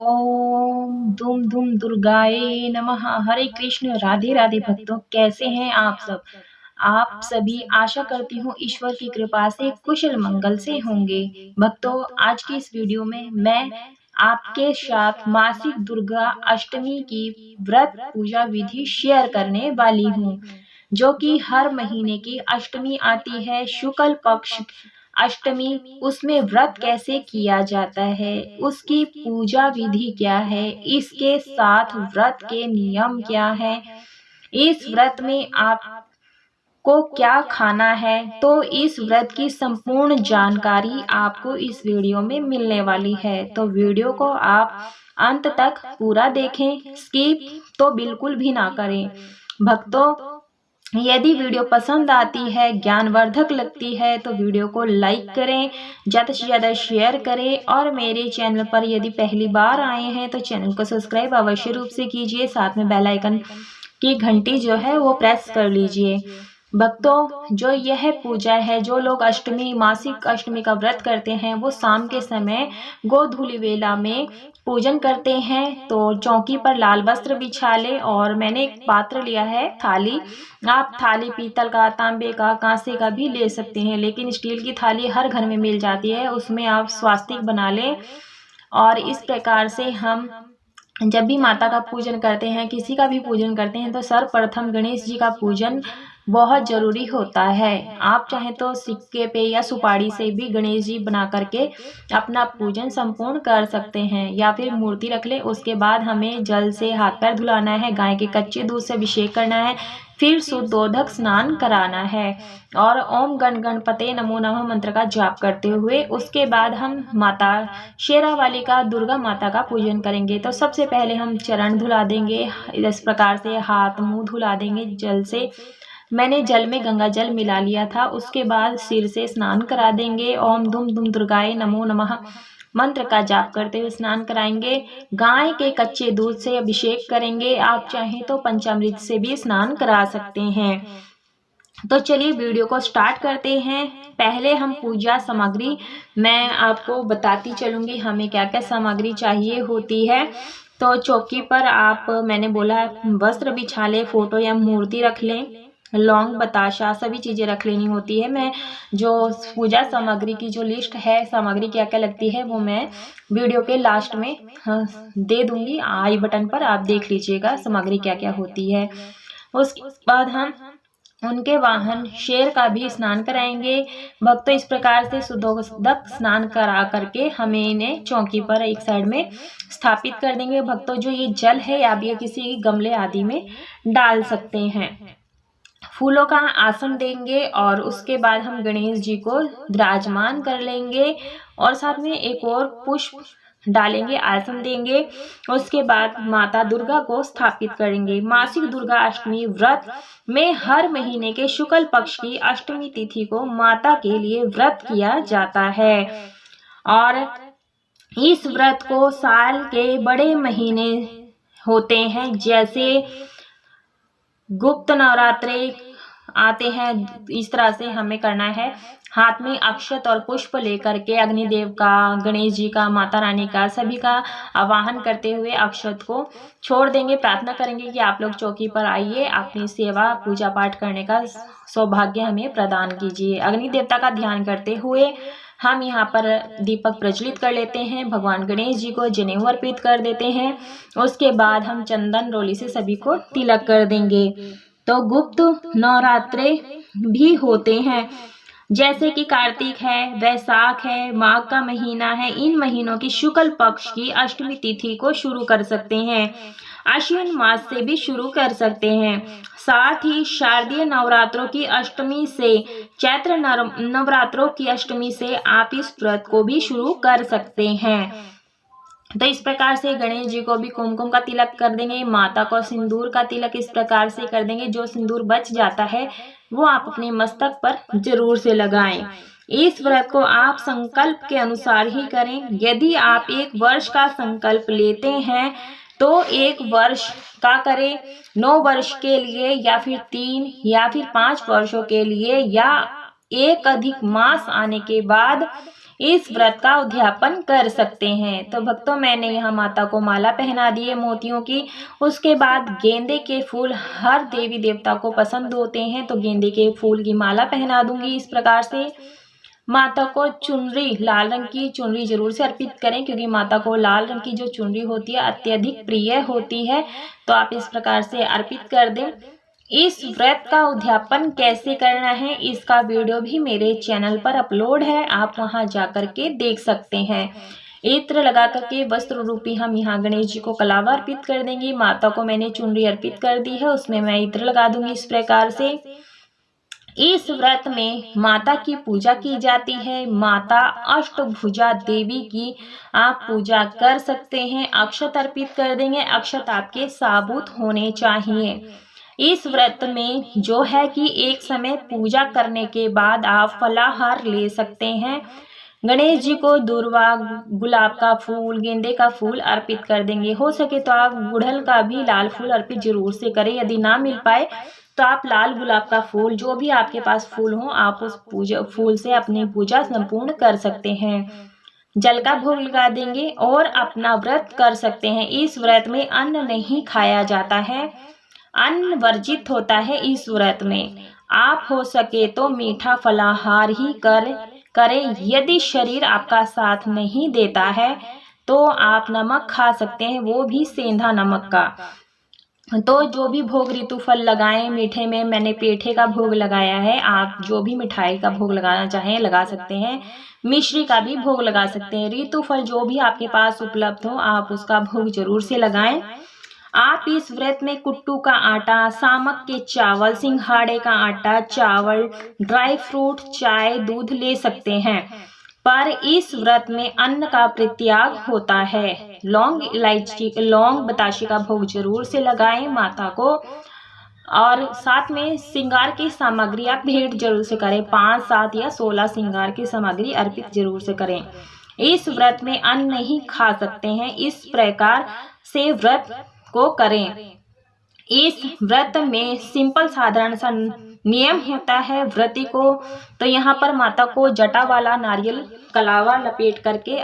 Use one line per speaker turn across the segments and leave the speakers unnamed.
ओम दुम दुम दुर्गाए नमः। हरे कृष्ण, राधे राधे भक्तों, कैसे हैं आप सब। आप सभी आशा करती हूँ ईश्वर की कृपा से कुशल मंगल से होंगे। भक्तों, आज की इस वीडियो में मैं आपके साथ मासिक दुर्गा अष्टमी की व्रत पूजा विधि शेयर करने वाली हूँ, जो कि हर महीने की अष्टमी आती है, शुक्ल पक्ष अष्टमी। उसमें व्रत कैसे किया जाता है, उसकी पूजा विधि क्या है, इसके साथ व्रत के नियम क्या है, इस व्रत में आपको क्या खाना है, तो इस व्रत की संपूर्ण जानकारी आपको इस वीडियो में मिलने वाली है। तो वीडियो को आप अंत तक पूरा देखें, स्किप तो बिल्कुल भी ना करें। भक्तों, यदि वीडियो पसंद आती है, ज्ञानवर्धक लगती है, तो वीडियो को लाइक करें, ज़्यादा से ज़्यादा शेयर करें और मेरे चैनल पर यदि पहली बार आए हैं तो चैनल को सब्सक्राइब अवश्य रूप से कीजिए। साथ में बेल आइकन की घंटी जो है वो प्रेस कर लीजिए। भक्तों, जो यह पूजा है, जो लोग अष्टमी मासिक अष्टमी का व्रत करते हैं, वो शाम के समय गोधूली वेला में पूजन करते हैं। तो चौकी पर लाल वस्त्र बिछा ले और मैंने एक पात्र लिया है, थाली। आप थाली पीतल का, तांबे का, कांसे का भी ले सकते हैं, लेकिन स्टील की थाली हर घर में मिल जाती है, उसमें आप स्वास्तिक बना लें। और इस प्रकार से हम जब भी माता का पूजन करते हैं, किसी का भी पूजन करते हैं, तो सर्वप्रथम गणेश जी का पूजन बहुत जरूरी होता है। आप चाहें तो सिक्के पे या सुपारी से भी गणेश जी बना करके अपना पूजन संपूर्ण कर सकते हैं, या फिर मूर्ति रख ले। उसके बाद हमें जल से हाथ पैर धुलाना है, गाय के कच्चे दूध से अभिषेक करना है, फिर शुद्धोदक स्नान कराना है और ओम गण गणपते नमो नमः मंत्र का जाप करते हुए उसके बाद हम माता शेरावाली का, दुर्गा माता का पूजन करेंगे। तो सबसे पहले हम चरण धुला देंगे, इस प्रकार से हाथ मुंह धुला देंगे जल से। मैंने जल में गंगा जल मिला लिया था। उसके बाद सिर से स्नान करा देंगे। ओम दुम दुम दुर्गाए नमो नमः मंत्र का जाप करते हुए स्नान कराएंगे। गाय के कच्चे दूध से अभिषेक करेंगे। आप चाहें तो पंचामृत से भी स्नान करा सकते हैं। तो चलिए वीडियो को स्टार्ट करते हैं। पहले हम पूजा सामग्री मैं आपको बताती चलूंगी, हमें क्या क्या सामग्री चाहिए होती है। तो चौकी पर आप, मैंने बोला, वस्त्र बिछा ले, फोटो या मूर्ति रख लें, लौंग बताशा सभी चीज़ें रख लेनी होती है। मैं जो पूजा सामग्री की जो लिस्ट है, सामग्री क्या क्या लगती है, वो मैं वीडियो के लास्ट में दे दूंगी, आई बटन पर आप देख लीजिएगा सामग्री क्या क्या होती है। उसके बाद हम उनके वाहन शेर का भी स्नान कराएंगे। भक्तों, इस प्रकार से शुद्धोदक स्नान करा करके हमें इन्हें चौकी पर एक साइड में स्थापित कर देंगे। भक्तों, जो ये जल है आप ये किसी गमले आदि में डाल सकते हैं। फूलों का आसन देंगे और उसके बाद हम गणेश जी को विराजमान कर लेंगे और साथ में एक और पुष्प डालेंगे, आसन देंगे। उसके बाद माता दुर्गा को स्थापित करेंगे। मासिक दुर्गा अष्टमी व्रत में हर महीने के शुक्ल पक्ष की अष्टमी तिथि को माता के लिए व्रत किया जाता है और इस व्रत को साल के बड़े महीने होते हैं, जैसे गुप्त नवरात्रे आते हैं, इस तरह से हमें करना है। हाथ में अक्षत और पुष्प लेकर के अग्निदेव का, गणेश जी का, माता रानी का, सभी का आवाहन करते हुए अक्षत को छोड़ देंगे। प्रार्थना करेंगे कि आप लोग चौकी पर आइए, अपनी सेवा पूजा पाठ करने का सौभाग्य हमें प्रदान कीजिए। अग्नि देवता का ध्यान करते हुए हम यहाँ पर दीपक प्रज्वलित कर लेते हैं, भगवान गणेश जी को जनेऊ अर्पित कर देते हैं। उसके बाद हम चंदन रोली से सभी को तिलक कर देंगे। तो गुप्त नवरात्रे भी होते हैं, जैसे कि कार्तिक है, वैसाख है, माघ का महीना है। इन महीनों की शुक्ल पक्ष की अष्टमी तिथि को शुरू कर सकते हैं, आश्विन मास से भी शुरू कर सकते हैं। साथ ही शारदीय नवरात्रों की अष्टमी से, चैत्र नवरात्रों की अष्टमी से आप इस व्रत को भी शुरू कर सकते हैं। तो इस प्रकार से गणेश जी को भी कुमकुम का तिलक कर देंगे, माता को सिंदूर का तिलक इस प्रकार से कर देंगे। जो सिंदूर बच जाता है वो आप अपने मस्तक पर जरूर से लगाएं। इस व्रत को आप संकल्प के अनुसार ही करें। यदि आप 1 वर्ष का संकल्प लेते हैं तो 1 वर्ष का करें, 9 वर्ष के लिए या फिर 3 या फिर 5 वर्षों के लिए, या एक अधिक मास आने के बाद इस व्रत का उद्यापन कर सकते हैं। तो भक्तों, मैंने यहाँ माता को माला पहना दी है मोतियों की। उसके बाद गेंदे के फूल हर देवी देवता को पसंद होते हैं, तो गेंदे के फूल की माला पहना दूंगी। इस प्रकार से माता को चुनरी, लाल रंग की चुनरी जरूर से अर्पित करें, क्योंकि माता को लाल रंग की जो चुनरी होती है अत्यधिक प्रिय होती है। तो आप इस प्रकार से अर्पित कर दें। इस व्रत का उद्यापन कैसे करना है, इसका वीडियो भी मेरे चैनल पर अपलोड है, आप वहां जाकर के देख सकते हैं। इत्र लगा करके वस्त्र रूपी हम यहाँ गणेश जी को कलावा अर्पित कर देंगे। माता को मैंने चुनरी अर्पित कर दी है, उसमें मैं इत्र लगा दूंगी। इस प्रकार से इस व्रत में माता की पूजा की जाती है। माता अष्टभुजा देवी की आप पूजा कर सकते हैं। अक्षत अर्पित कर देंगे। अक्षत आपके साबुत होने चाहिए। इस व्रत में जो है कि एक समय पूजा करने के बाद आप फलाहार ले सकते हैं। गणेश जी को दूर्वा, गुलाब का फूल, गेंदे का फूल अर्पित कर देंगे। हो सके तो आप गुड़हल का भी लाल फूल अर्पित जरूर से करें। यदि ना मिल पाए तो आप लाल गुलाब का फूल, जो भी आपके पास फूल हो, आप उस पूजा फूल से अपनी पूजा संपूर्ण कर सकते हैं। जल का भोग लगा देंगे और अपना व्रत कर सकते हैं। इस व्रत में अन्न नहीं खाया जाता है, अन्न वर्जित होता है। इस व्रत में आप हो सके तो मीठा फलाहार ही करें। यदि शरीर आपका साथ नहीं देता है तो आप नमक खा सकते हैं, वो भी सेंधा नमक का। तो जो भी भोग ऋतु फल लगाएं। मीठे में मैंने पेठे का भोग लगाया है, आप जो भी मिठाई का भोग लगाना चाहें लगा सकते हैं। मिश्री का भी भोग लगा सकते हैं। ऋतु फल जो भी आपके पास उपलब्ध हो आप उसका भोग जरूर से लगाएं। आप इस व्रत में कुट्टू का आटा, सामक के चावल, सिंघाड़े का आटा, चावल, ड्राई फ्रूट, चाय, दूध ले सकते हैं। पर इस व्रत में अन्न का परित्याग होता है। लौंग, इलायची, लौंग, बताशे का भोग जरूर से लगाएं माता को। और साथ में श्रृंगार की सामग्री आप भेंट जरूर से करें। 5, 7 या 16 श्रृंगार की सामग्री अर्पित जरूर से करें। इस व्रत में अन्न नहीं खा सकते हैं। इस प्रकार से व्रत को करें। इस व्रत में सिंपल साधारण सा नियम होता है व्रती को। तो यहाँ पर माता को जटा वाला नारियल कलावा लपेट करके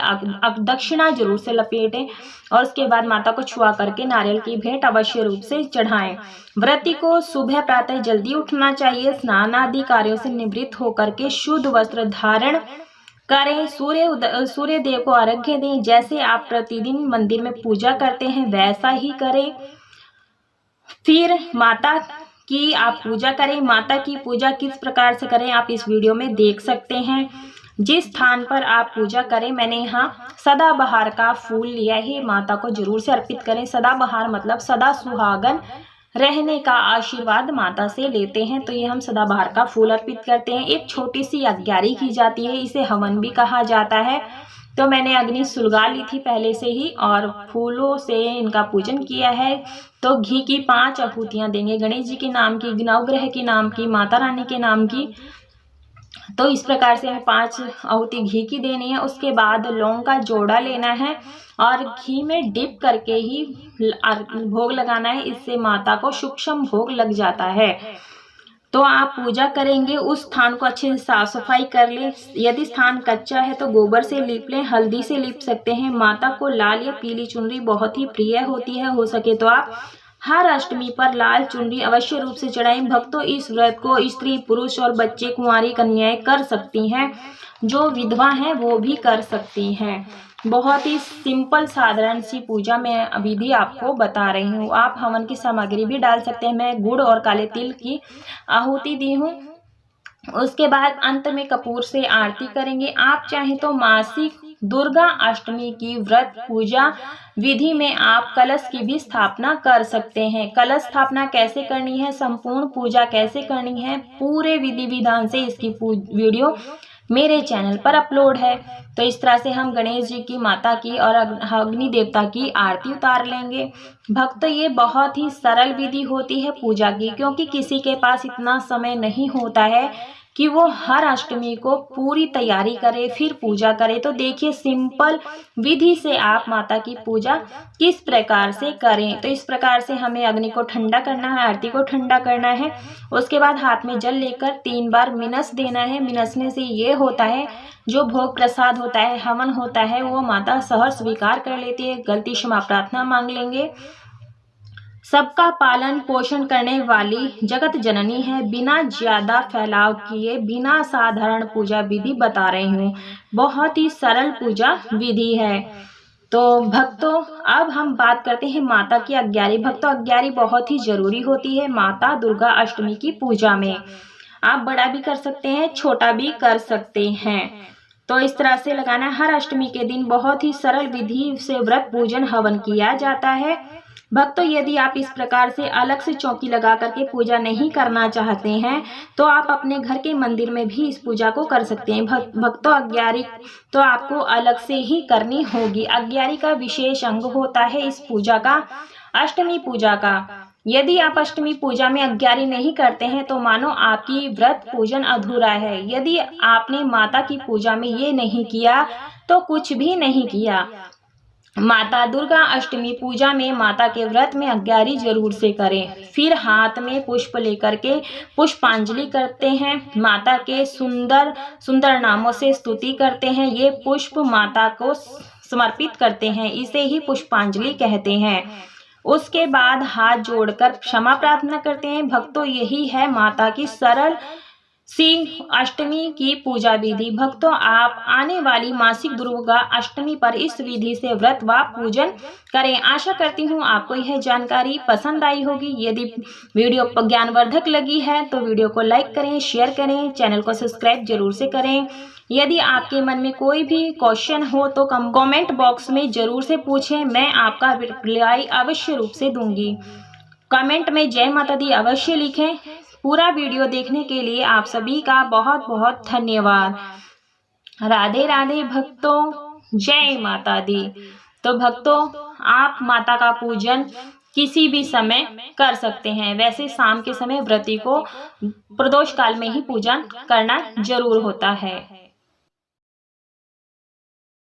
दक्षिणा जरूर से लपेटें और उसके बाद माता को छुआ करके नारियल की भेंट अवश्य रूप से चढ़ाएं। व्रती को सुबह प्रातः जल्दी उठना चाहिए। स्नान आदि कार्यों से निवृत्त होकर के शुद्ध वस्त्र धारण करें। सूर्य देव को अर्घ्य दें। जैसे आप प्रतिदिन मंदिर में पूजा करते हैं वैसा ही करें। फिर माता की आप पूजा करें। माता की पूजा किस प्रकार से करें आप इस वीडियो में देख सकते हैं। जिस स्थान पर आप पूजा करें, मैंने यहाँ सदाबहार का फूल लिया है, माता को जरूर से अर्पित करें। सदाबहार मतलब सदा सुहागन रहने का आशीर्वाद माता से लेते हैं। तो ये हम सदाबहार का फूल अर्पित करते हैं। एक छोटी सी अग्यारी की जाती है, इसे हवन भी कहा जाता है। तो मैंने अग्नि सुलगा ली थी पहले से ही और फूलों से इनका पूजन किया है। तो घी की 5 आहुतियां देंगे, गणेश जी के नाम की, नवग्रह के नाम की, माता रानी के नाम की। तो इस प्रकार से हमें 5 आहुति घी की देनी है। उसके बाद लौंग का जोड़ा लेना है और घी में डिप करके ही भोग लगाना है। इससे माता को सूक्ष्म भोग लग जाता है। तो आप पूजा करेंगे, उस स्थान को अच्छे से साफ सफाई कर लें। यदि स्थान कच्चा है तो गोबर से लीप लें, हल्दी से लीप सकते हैं। माता को लाल या पीली चुनरी बहुत ही प्रिय होती है। हो सके तो आप हर अष्टमी पर लाल चुनरी अवश्य रूप से चढ़ाएं। भक्तों, इस व्रत को स्त्री, पुरुष और बच्चे, कुंवारी कन्याएं कर सकती हैं। जो विधवा हैं वो भी कर सकती हैं। बहुत ही सिंपल साधारण सी पूजा मैं विधि आपको बता रही हूँ। आप हवन की सामग्री भी डाल सकते हैं। मैं गुड़ और काले तिल की आहुति दी हूँ। उसके बाद अंत में कपूर से आरती करेंगे। आप चाहें तो मासिक दुर्गा अष्टमी की व्रत पूजा विधि में आप कलश की भी स्थापना कर सकते हैं। कलश स्थापना कैसे करनी है, संपूर्ण पूजा कैसे करनी है, पूरे विधि विधान से इसकी वीडियो मेरे चैनल पर अपलोड है। तो इस तरह से हम गणेश जी की, माता की और अग्नि देवता की आरती उतार लेंगे। भक्त, ये बहुत ही सरल विधि होती है पूजा की, क्योंकि किसी के पास इतना समय नहीं होता है कि वो हर अष्टमी को पूरी तैयारी करे, फिर पूजा करे। तो देखिए सिंपल विधि से आप माता की पूजा किस प्रकार से करें। तो इस प्रकार से हमें अग्नि को ठंडा करना है, आरती को ठंडा करना है। उसके बाद हाथ में जल लेकर 3 बार मिनस देना है। मिनसने से ये होता है, जो भोग प्रसाद होता है, हवन होता है, वो माता सहर्ष स्वीकार कर लेती है। गलती क्षमा प्रार्थना मांग लेंगे। सबका पालन पोषण करने वाली जगत जननी है। बिना ज्यादा फैलाव किए, बिना साधारण पूजा विधि बता रही हूँ। बहुत ही सरल पूजा विधि है। तो भक्तों, अब हम बात करते हैं माता की अग्यारी। भक्तों, अग्यारी बहुत ही जरूरी होती है माता दुर्गा अष्टमी की पूजा में। आप बड़ा भी कर सकते हैं, छोटा भी कर सकते हैं। तो इस तरह से लगाना। हर अष्टमी के दिन बहुत ही सरल विधि से व्रत पूजन हवन किया जाता है। भक्तों, यदि आप इस प्रकार से अलग से चौकी लगा करके पूजा नहीं करना चाहते हैं, तो आप अपने घर के मंदिर में भी इस पूजा को कर सकते हैं। भक्तों, अग्यारी तो आपको अलग से ही करनी होगी। अग्यारी का विशेष अंग होता है इस पूजा का, अष्टमी पूजा का। यदि आप अष्टमी पूजा में अग्यारी नहीं करते हैं तो मानो आपकी व्रत पूजन अधूरा है। यदि आपने माता की पूजा में ये नहीं किया तो कुछ भी नहीं किया। माता दुर्गा अष्टमी पूजा में माता के व्रत में अग्यारी जरूर से करें। फिर हाथ में पुष्प लेकर के पुष्पांजलि करते हैं। माता के सुंदर सुंदर नामों से स्तुति करते हैं। ये पुष्प माता को समर्पित करते हैं, इसे ही पुष्पांजलि कहते हैं। उसके बाद हाथ जोड़कर क्षमा प्रार्थना करते हैं। भक्तों, यही है माता की सरल सी अष्टमी की पूजा विधि। भक्तों, आप आने वाली मासिक दुर्गा अष्टमी पर इस विधि से व्रत व पूजन करें। आशा करती हूँ आपको यह जानकारी पसंद आई होगी। यदि वीडियो ज्ञानवर्धक लगी है तो वीडियो को लाइक करें, शेयर करें, चैनल को सब्सक्राइब जरूर से करें। यदि आपके मन में कोई भी क्वेश्चन हो तो कमेंट बॉक्स में जरूर से पूछें, मैं आपका रिप्लाई अवश्य रूप से दूंगी। कमेंट में जय माता दी अवश्य लिखें। पूरा वीडियो देखने के लिए आप सभी का बहुत बहुत धन्यवाद। राधे राधे भक्तों, जय माता दी। तो भक्तों, आप माता का पूजन किसी भी समय कर सकते हैं। वैसे शाम के समय व्रती को प्रदोष काल में ही पूजन करना जरूर होता है।